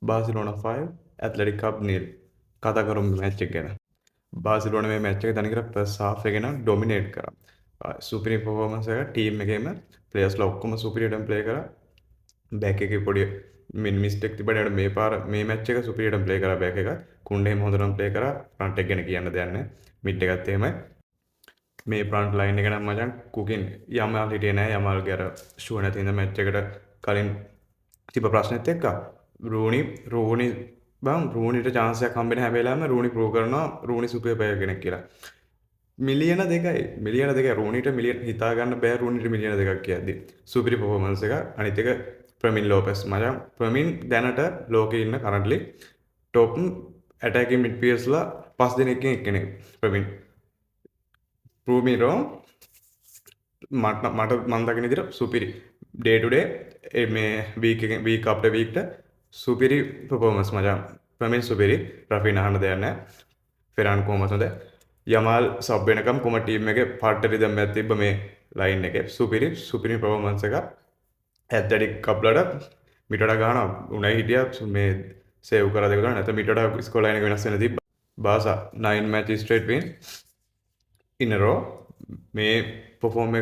Barcelona 5 Athletic Club 0. කතා කරමු match එක ගැන. බාසිලෝනා මේ මැච් එක තනිකර ෆස්ට් හාෆ් එක නම් ඩොමිනේට් කරා. සුපිරි පර්ෆෝමන්ස් එක ටීම් එකේම ප්ලේයර්ස්ලා ඔක්කොම සුපිරියටම ප්ලේ කරා. බැක් එකේ පොඩි මිස්ටේක් තිබුණාට මේ පාර මේ මැච් එක සුපිරියටම ප්ලේ කරා බැක් එක. කුණ්ඩේම හොඳටම ප්ලේ කරා. ෆ්‍රන්ට් එක ගැන කියන්න දෙයක් නැහැ. මිඩ් එකත් එහෙමයි. මේ ෆ්‍රන්ට් ලයින් එක නම් මචං කුකින් යමාල් හිටියේ නැහැ. යමාල්ගේ අර ෂුවර් නැති ඉඳ මැච් එකට කලින් තිබ්බ ප්‍රශ්නෙත් එක්ක රූනි බං රූනිට chance එකක් හම්බෙන හැම වෙලාවෙම රූනි ප්‍රූව් කරනවා රූනි සුපර් ප්ලේයර් කෙනෙක් කියලා. මිලියන දෙකයි රූනිට මිලියන හිතා ගන්න බෑ රූනිට මිලියන දෙකක් කියද්දි. සුපිරි පර්ෆෝමන්ස් එක. අනිත් එක ප්‍රමින් ලෝපස් මචං ප්‍රමින් දැනට ලෝකේ ඉන්න කරන්ට්ලි ටොප් ඇටැකින් මිඩ්ෆීල්ඩර්ස්ලා 5 දෙනෙක්ගෙන් එක්කෙනෙක් ප්‍රමින්. prove me wrong මට මම දකින විදිහට සුපිරි ඩේ ටු ඩේ මේ වීක් අප්ටර් වීක්ට සුපිරි පර්ෆෝමන්ස් මචං ප්‍රමින් සුපිරි රෆීන් අහන්න දෙයක් නැහැ ෆෙරාන් කොහමද හොඳ යමාල් සබ් වෙනකම් කොම ටීම් එකේ පාර්ට් රිදම් එකක් තිබ්බ මේ ලයින් එකේ සුපිරි පර්ෆෝමන්ස් එකක් ඇත්තටි කප්ලට මිටට ගහනවා උණයි හිටියා මේ සේව් කරලා දෙක ගන්න නැත්නම් මිටට ස්කෝර් ලයින් එක වෙනස් වෙන තිබ්බා බාසා 9 match straight win in a row මේ ෆෝම්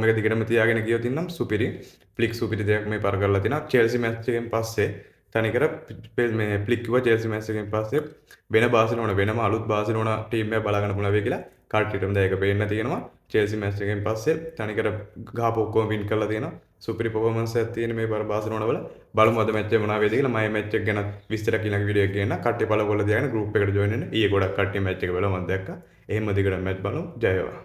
එක දිගටම තියාගෙන ගියොත් ඉන්නම් සුපිරි ෆ්ලික් සුපිරි දෙයක් මේ පාර කරලා තිනවා චෙල්සි මැච් එකෙන් පස්සේ තනිකර මේ ෆ්ලික් කිව්වා චෙල්සි මැච් එකෙන් පස්සේ වෙන බාසිලෝනා වෙනම අලුත් බාසිලෝනා ටීම් එකක් බලා ගන්න පුළුවන් වෙයි කියලා කට්ටියටම දැන් ඒක පේන්න තියෙනවා චෙල්සි මැච් එකෙන් පස්සේ තනිකර ගහපු ඔක්කොම වින් කරලා තියෙනවා සුපිරි පර්ෆෝමන්ස් එකක් තියෙන මේ පාර බාසිලෝනා වල බලමු අද මැච් එක මොනවා වේද කියලා මම මැච් එක ගැන විස්තර ඊළඟ වීඩියෝ එකේ ගන්න කට්ටිය බලලා තියාගෙන ගෲප් එකට ජොයින් වෙන්න ඊයේ ගොඩක් කට්ටිය මැච් එක බලලා මම දැක්කා එහෙම දිගට මැච් බලමු ජය වේවා